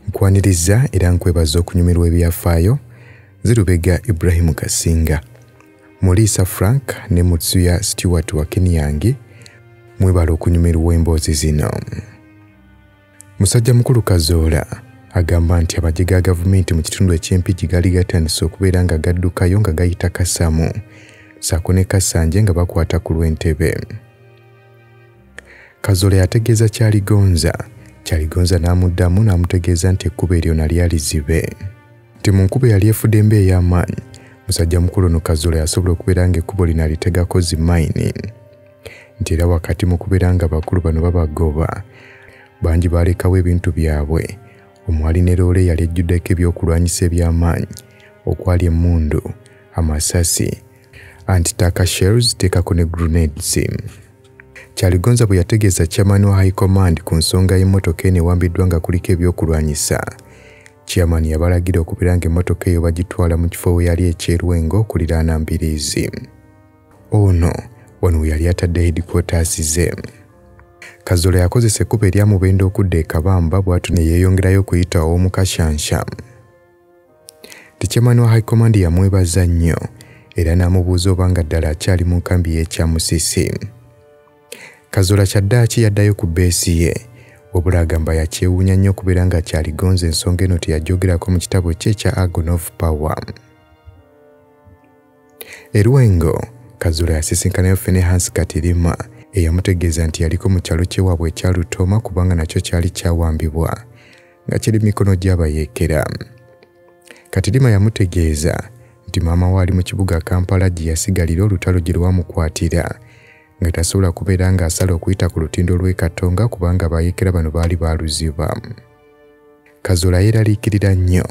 Nkwaniriza era nkwebaza okunyumirwa ebyafaayo Zirubega Ibrahim Kasinga Mulisa Frank ne Mutsuya Stewart wa Kenyangi mwebala okunyumirwa emboozi zino. Musajja mukulu Kazoora agamba nti amagye ga gavumenti mu kitundu eky'empigi gali gatandise okubeera nga gaddukayo nga gayita Kasamu ssaako ne Kasanje nga bakwata ku lw'Entebe. Kazoora yategeeza Kyaligonza n'amuddamu n'amutegeeza nti ekkubo eryo nali lizibe. Nti mu nkuba yali efudde embeera ey'amaanyi, musajja mukulu ono Kazoora yasobola okubeera nga ekkubo lino alitegako zi mining. Nti era wakati mu kubeera nga bakulu bano babagoba, bangi baalekawo ebintu byabwe. Omwali ne loole yali ejjuddeko ebyokulwanyisa eby'amaanyi okwali emmundu, amasasi, anti-tanker shells teekako ne grenades. Kyaligonza bwe yategeeza chairman wa High Command ku nsonga y'emmotoka eno ewambiddwa nga kuliko ebyokulwanyisa, chairman yabalagira okubeera nga emmotoka eyo bagitwala mu kifo we yali ekyerwengo okuliraana Mbiriizi. Ono wano we yali atadde headquarters ze. Kazoora yakozesa ekkubo eryamubenda okudda e Kabamba bw'atyo ne yeeyongerayo okuyita ow'omu Kashansha. Chairman wa High Command yamwebaza nnyo era n'amubuuza oba nga ddala akyali mu nkambi y'ekyamusisi. Kazoora kyaddaaki yaddayo ku beesi ye, wabula agamba yakyewuunya nnyo okubeera nga Kyaligonza ensonga eno teyagyogerako mu kitabo kye ekya Agony of Power. Erwengo, Kazoora yasisinkanayo Finehas Katirima eyamutegeeza nti yaliko mu kyalo ky'ewaabwe ekya Lutoma kubanga nakyo kyali kyawambibwa nga kiri mikono gy'abayeekera. Katirima yamutegeeza nti maama we ali mu kibuga Kampala gye yasigalira olutalo gye lwamukwatira nga tasobola kubeera nga asala okuyita ku lutindo lw'e Katonga kubanga abayeekera bano baali baaluziba. Kazoora yeeraliikirira nnyo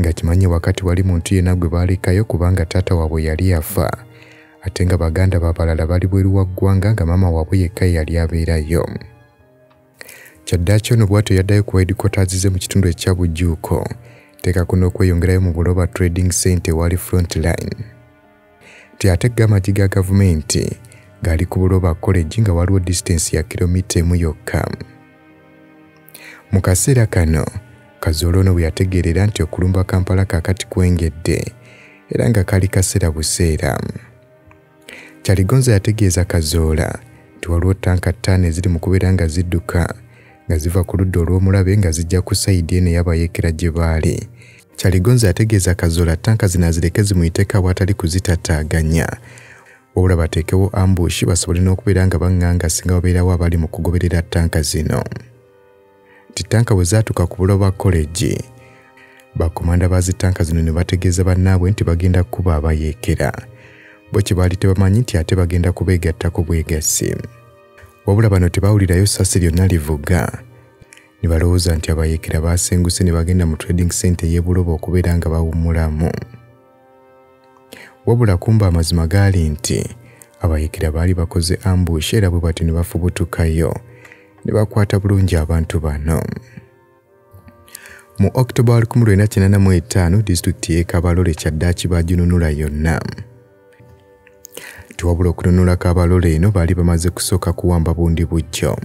nga kimanye wakati wali muntu yenna gwe baalekayo kubanga taata waabwe yali yafa ate nga baganda babalala bali bweru wa ggwanga nga maama waabwe yekka yali abeerayo. Kyaddaaki ono bw'atyo yaddayo ku headquarters ze mu kitundu ekya Bujuuko teekako n'okweyongerayo mu Buloba Trading Center wali Frontline. Ate amagye ga gavumenti gali ku Buloba College nga waliwo distance ya kilomita 1 yokka. Mu kaseera kano, Kazoora ono bwe yategeerera nti okulumba Kampala kaakati kwengedde era nga kali kaseera buseera. Kyaligonza yategeeza Kazoora nti waliwo tanka 5 eziri mu kubeera nga zidduka nga ziva ku ludda olw'omulabe nga zijja ku sayidi eno y'abayeekera gye baali. Kyaligonza yategeeza Kazoora tanka zino azireke zimuyiteko awatali kuzitataaganya, wabula bateekewo ambush basobole n'okubeera nga baŋŋanga singa babeerawo abali mu kugoberera tanka zino. Tanka bwe zaatuuka ku Buloba College, bakomanda ba zitanka zino ne bategeeza bannaabwe nti bagenda kukuba abayeekera. Bo kye baali tebamanyi nti ate bagenda kubeegattako bwegassi. Wabula bano tebaawulirayo ssasi lyonna livuga. Ne balowooza nti abayeekera baasenguse ne bagenda mu trading center y'e Buloba okubeera nga bawummulamu. Wabula kumba amazima gaali nti abayeekera baali bakoze ambush era bwe batyo ne bafubutukayo ne bakwata bulungi abantu bano. Mu October 1995 disitulikiti y'e Kabalole kyaddaaki baginunula yonna. Tiwabula okununula Kabalole eno baali bamaze kusooka kuwamba bundi bujjo.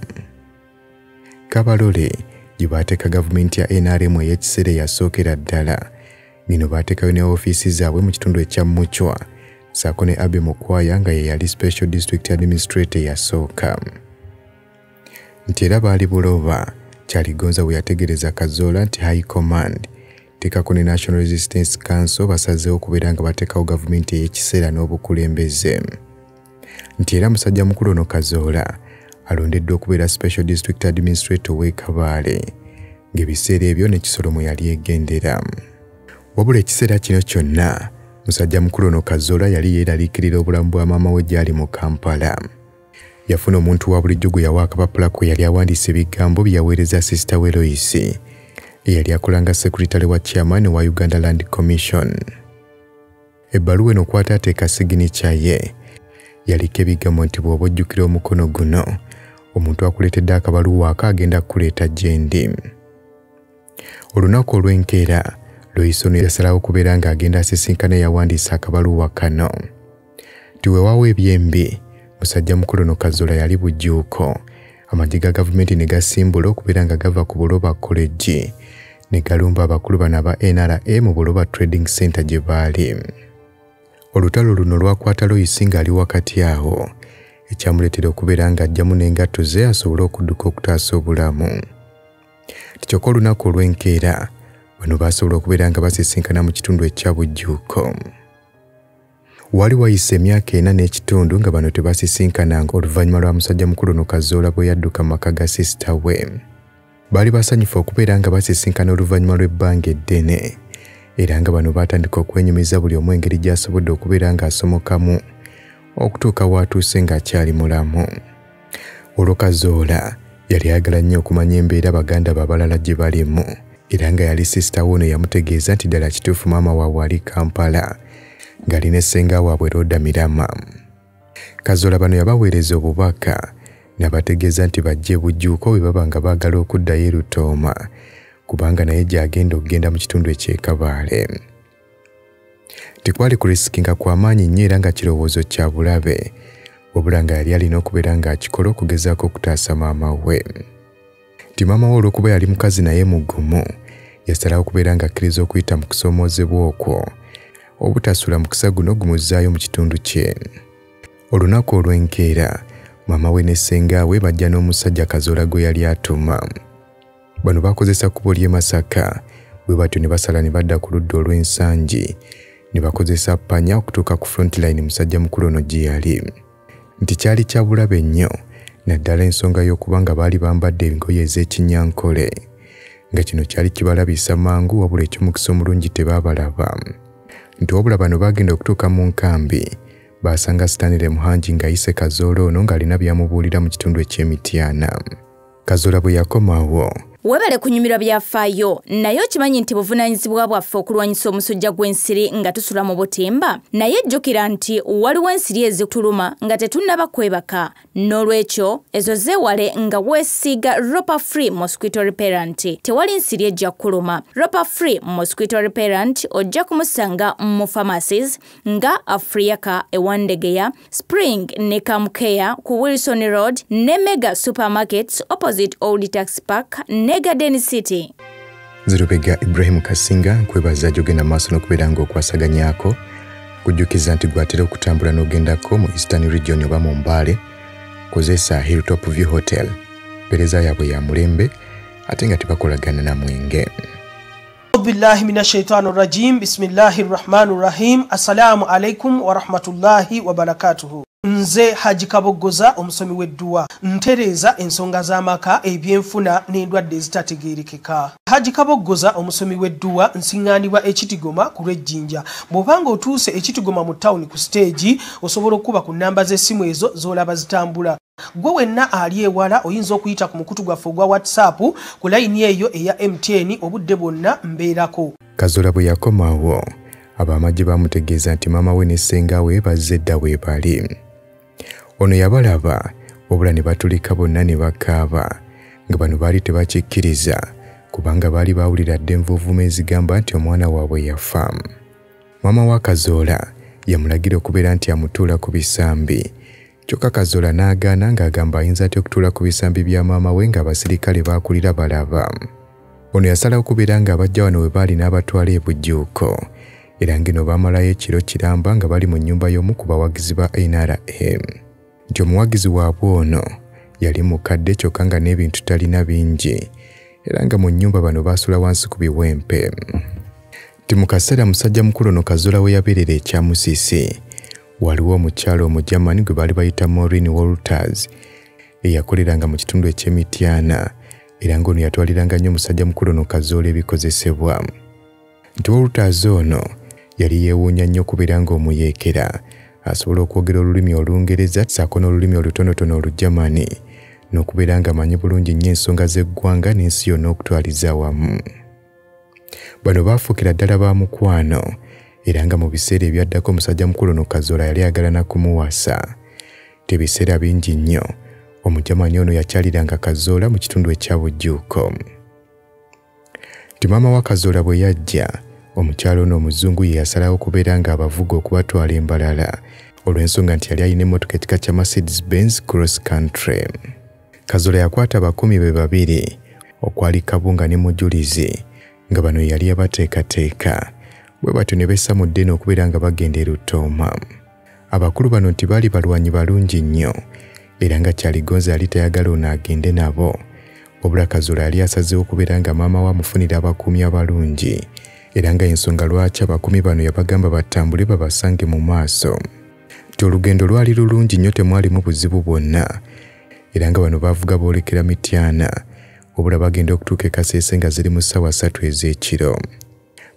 Kabalole gye baateeka gavumenti ya NRM ey'ekiseera yasookera ddala. Bino baateekayo ne ofiisi zaabwe mu kitundu ekya Muchwa, ssaako ne Abe Mukwaya nga ye yali Special District Administrator yasooka. Nti era baali Buloba, Kyaligonza bwe yategereza Kazoora nti High Command teekako ne National Resistance Council basazeewo okubeera nga bateekawo gavumenti ey'ekiseera n'obukulembeze. Nti era musajja mukulu ono Kazoora alondeddwa okubeera Special District Administrator w'e Kabale, ng'ebiseera ebyo ne Kisolo mwe yali egendera. Wabula ekiseera kino kyonna, musajja mukulu ono Kazoora yali yeeraliikirira obulamu bwa maama we gy'ali mu Kampala. Yafuna omuntu wa bulijjo gwe yawa akapapula kwe yali awandiisa ebigambo bye yaweereza Sister we Loisi, eyali akolanga Secretary wa Chairman wa Uganda Land Commission. Ebbaluwa eno kwata ateeka signature ye yaliko ebigambo nti bw'oba ojjukira omukono guno, omuntu akuleetedde akabaluwa ako agenda kukuleeta gye ndi. Olunaku olw'enkeera, Loisi ono yasalawo okubeera ng'agenda asisinkana eyawandiisa akabaluwa kano. Tiweewaawo ebyembi, musajja mukulu ono Kazoora yali Bujuuko. Amagye ga gavumenti ne gasimbula okubeera nga gava ku Buloba College ne galumba abakulu bano aba NRA mu Buloba Trading Center gye baali. Olutalo luno lwakwata Loyisi ng'ali wakati awo, ekyamuleetera okubeera ng'ajjamu n'engatto ze asobole okudduka okutaasa obulamu. Kyokka olunaku olw'enkeera bano baasobola okubeera nga basisinkana mu kitundu ekya Bujjuuko. Wali wayise emyaka 4 n'ekitundu nga bano tebasisinkananga oluvannyuma lwa musajja mukulu ono Kazoora bwe yadduka mu maka ga sisita we. Baali basanyufu okubeera nga basisinkana oluvannyuma lw'ebbanga eddene, era nga bano baatandika okwenyumiza buli omu engeri gy'asobodde okubeera ng'asomokamu okutuuka w'atuuse ng'akyali mulamu. Olwo Kazoora yali ayagala nnyo okumanya embeera baganda be abalala gye balimu, era nga yali sisita we ono yamutegeeza nti ddala kituufu maama waabwe ali Kampala ng'ali ne ssenga waabwe Roda Mirama. Kazoora bano yabaweereza obubaka n'abategeeza nti bajje Bujjuuko bwe baba nga baagala okuddayo e Lutooma, kubanga naye gy'agenda okugenda mu kitundu eky'Ekabaale. Tekwali kurisikinga kw'amaanyi nnyo era nga kirowoozo kya bulabe, wabula nga yali alina okubeera ng'akikola okugezaako okutaasa maama we. Nti maama we olw'okuba yali mukazi naye mugumu, yasalawo okubeera ng'akkiriza okuyita mu kusoomoozebwa okwo, obutasula mukisa guno gumuzzaayo mu kitundu kye. Olunaku olw'enkeera maama we ne ssenga we bajja n'omusajja Kazoora gwe yali atuma. Bano bakozesa kkubo ly'e Masaka, bwe batyo ne basala ne badda ku ludda olw'ensangi, ne bakozesa ppanya okutuuka ku frontline musajja mukulu ono gye yali. Nti kyali kya bulabe nnyo, naddala ensonga y'okuba nga baali bambadde engoye ez'ekinyankole, nga kino kyali kibalabisa mangu wabula eky'omukisa omulungi tebaabalaba. Nti wabula bano baagenda okutuuka mu nkambi, baasanga Stanley Muhangi ng'ayise Kazoora ono ng'alina by'amubuulira mu kitundu eky'Emityana. Kazoora bwe yakomawo, webale kunyumirwa byafaayo, naye okimanyi nti buvunaanyizibwa bwaffe okulwanyisa omusujja gw'ensiri nga tusula mu butimba, naye jjukira nti waliwo ensiri ezituluma nga tetunnaba kwebaka, n'olwekyo ezo zeewale nga weesiiga Ropa Free Mosquito Repellent. Tewali nsiri ejja kuluma. Ropa Free Mosquito Repellent ojja kumusanga mu pharmacies nga Africa ewandegeya, Spring ne Kamukea ku Wilson Road ne Mega Supermarkets opposite Old Tax Park ne Garden City. Zirubega Ibrahim Kasinga nkwebaza jogenda maaso n'okubeera ng'okwasaganyaako, kujjukiza nti gwatera okutambula n'ogendako mu Eastern Region oba mu Mbale, kozesa Hilltop View Hotel, pereza yaabwe ya mulembe ate nga tebakolagana na mwenge. Billahi minashaitanir rajim. Bismillahir rahmanir rahim. Assalamu alaikum wa rahmatullahi wa barakatuhu. Nze Haji Kabogoza omusomi w'edduwa ntereza ensonga z'amaka ebyenfuna n'endwadde ezitategeerekeka. Haji Kabogoza omusomi w'edduwa nsiŋŋaanibwa ekitigoma ku lw'ejjinja. Bw'obanga otuuse ekitigoma mu ttawuni ku siteegi osobola okuba ku nnamba z'essimu ezo z'olaba zitambula. Gwe wenna ali ewala oyinza okuyita ku mukutu gwaffe ogwa WhatsApp ku layini eyo eya MTN obudde bwonna mbeerako. Kazoora bwe yakomawo, ab'amagye bamutegeeza nti maama we ne ssenga we bazze dda we bali. Ono yabalaba wabula ne batulika bonna ne bakaaba, nga bano baali tebakikkiriza kubanga baali baawulira dda envuuvuuma ezigamba nti omwana waabwe yafa. Maama wa Kazoora yamulagira okubeera nti amutuula ku bisambi, kyokka Kazoora n'agaana ng'agamba ayinza atya okutuula ku bisambi bya maama we ng'abasirikale baakulira balaba. Ono yasalawo okubeera ng'abajja wano we baali n'abatwala e Bujjuuko, era ng'eno baamalayo ekiro kiramba nga bali mu nnyumba y'omu ku bawagizi ba NRA. Nti omuwagizi waabwe ono yali mukadde kyokka nga n'ebintu talina bingi, era nga mu nnyumba bano baasula wansi ku biwempe. Nti mu kaseera musajja mukulu ono Kazoora we yabeerera ekyamusisi, waliwo omukyalo Omujamani gwe baali bayita Maureen Walters eyakoleranga mu kitundu eky'Emityana, era ng'ono yatwaliranga nnyo omusajja mukulu ono Kazoora ebikozesebwa. Nti Walters ono yali yeewuunya nnyo okubeera ng'omuyeekera, asobola okwogera olulimi Olungereza ssaako n'olulimi olutonotono Olujamani, n'okubeera ng'amanyi bulungi nnyo ensonga z'eggwanga n'ensi yonna okutwaliza awamu. Bano baafuukira ddala ba mukwano, era nga mu biseera ebyaddako omusajja mukulu ono Kazoora yali ayagala na kumuwasa. Tebiseera bingi nnyo Omujamani ono yakyaliranga Kazoora mu kitundu ekya Bujjuuko. Nti maama wa Kazoora bwe yajja, omukyalo ono omuzungu ye yasalawo okubeera ng'abavuga okubatwala embalala olw'ensonga nti yali alina emmotoka ekika kya Mercedes Benz Cross Country. Kazoora yakwata abakumi be babiri okwali Kabunga ne Mujulizi nga bano yali yabateekateeka bwe batyo ne bessa mu ddene okubeera nga bagenda e Lutooma. Abakulu bano nti baali balwanyi balungi nnyo era nga Kyaligonza yali tayagala ono agende nabo, wabula Kazoora yali asazeewo okubeera nga maama we amufunira abakuumi abalungi era nga ensonga lwaki abakuumi bano yabagamba batambule babasange mu maaso. Nti olugendo lwali lulungi nnyo, temwalimu buzibu bwonna era nga bano baavuga boolekera Mityana, wabula bagenda okutuuka e Kasese nga ziri mu ssaawa 3 ez'ekiro.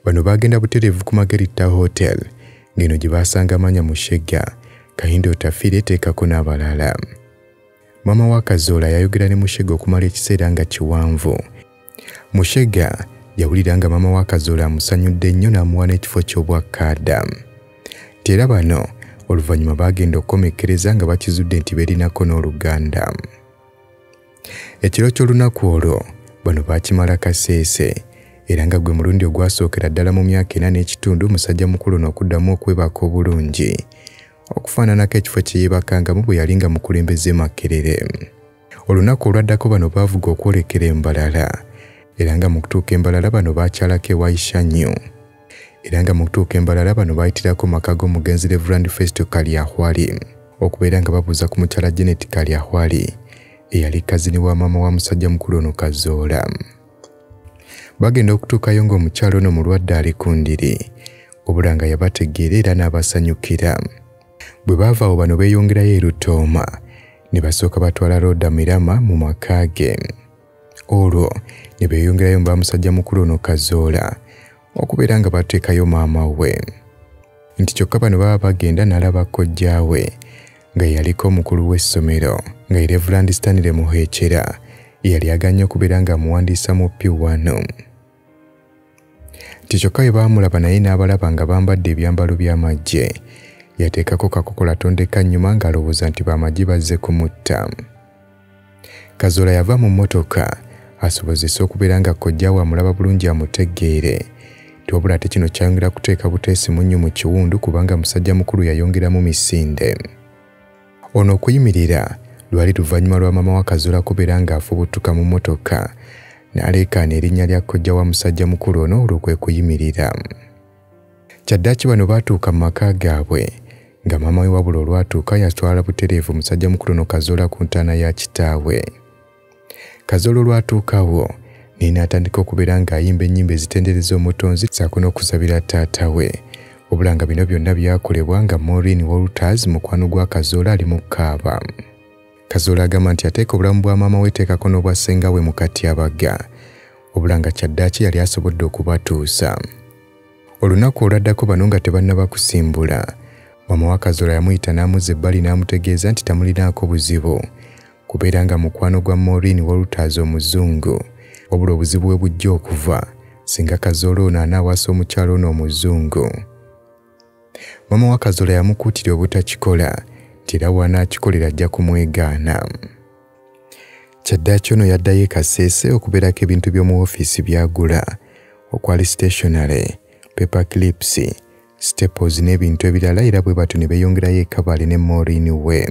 Bano bagenda butereevu ku Margarita Hotel ng'eno gye baasanga Manya Mushega, Kahindo Otafiire teekako n'abalala. Maama wa Kazoora yayogera ne Mushega okumala ekiseera nga kiwanvu. Mushega yawulira nga maama wa Kazoora amusanyudde nnyo n'amuwa n'ekifo ky'obwakkaada. Nti era bano oluvannyuma bagenda okukomekkereza nga bakizudde nti beerinako n'oluganda. Ekiro ky'olunaku olwo bano baakimala Kasese era nga gwe mulundi ogwasookera ddala mu myaka 4 n'ekitundu musajja mukulu n'okuddamu okwebaka obulungi okufaananako ekifo kye yeebakangamu bwe yali nga mukulembeze Makerere. Olunaku olwaddako bano baavuga okwolekera Embalala era nga mu kutuuka Embalala bano baakyalako ewa Ishanyu era nga mu kutuuka Embalala bano baayitirako maka g'omugenzi Reverend Festo Kalyahwali okubeera nga babuuza ku mukyala Janet Kalyahwali eyali kazini wa maama wa musajja mukulu ono Kazoora. Bagenda okutuukayo ng'omukyalo ono mulwadde ali ku ndiri, wabula nga yabategeera era n'abasanyukira. Bwe baava awo bano beeyongerayo e Lutooma ne basooka batwala Roda Mirama mu maka ge. Olwo ne beeyongerayo mu bamusajja mukulu ono Kazoora okubeera nga bateekayo maama we. Nti kyokka bano baba bagenda n'alaba kojja we nga yaliko omukulu w'essomero nga ye Reverend Stanley Muheekera yali aganye okubeera nga amuwandiisa mu P1. Nti kyokka bwe baamulaba naye n'abalaba nga bambadde ebyambalo by'amagye yateekako kakokola tondeka nnyuma ng'alowooza nti bamagye bazze kumutta. Kazoora yava mu mmotoka asobozese okubeera nga kojja we amulaba bulungi amutegeere, wabula ate kino kyayongera kuteeka buteesi munnyo mu kiwundu kubanga musajja mukulu yayongeramu misinde. Ono okuyimirira lwali luvannyuma lwa maama wa Kazoora kubeera ng'afubutuka mu mmotoka n'aleekaana erinnya lya kojja wa musajja mukulu ono olwo kwe kuyimirira. Kyaddaaki bano baatuuka mu maka gaabwe nga maama we wabula olwatuuka yatwala butereevu musajja mukulu ono Kazoora ku ntaana ya kitaawe. Kazoora olwatuukawo naye n'atandika okubeera ng'ayimba ennyimba ezitendereza omutonzi ssaako n'okusabira taata we, wabula nga bino byonna byakolebwa nga Maureen Walters mukwano gwa Kazoora ali mu kkaaba. Kazoora agamba nti ateeka obulamu bwa maama we teekako n'obwa ssenga we mu katyabaga, wabula nga kyaddaaki yali asobodde okubatuusa. Olunaku olwaddako bano nga tebannaba kusimbula, maama wa Kazoora yamuyita n'amuzza ebbali n'amutegeeza nti tamulinaako buzibu kubeera nga mukwano gwa Maureen Walters omuzungu, wabula obuzibu bwe bujja okuva singa Kazoora ono anaawasa omukyalo ono omuzungu. Maama wa Kazoora yamukuutira obutakikola nti era bw'anaakikolera ajja kumwegaana. Kyaddaaki ono yaddayo e Kasese okubeerako ebintu by'omu woofiisi by'agula okwali stationery, paper clips, staples n'ebintu ebirala era bwe batyo ne beeyongerayo e Kabale ne Maureen we.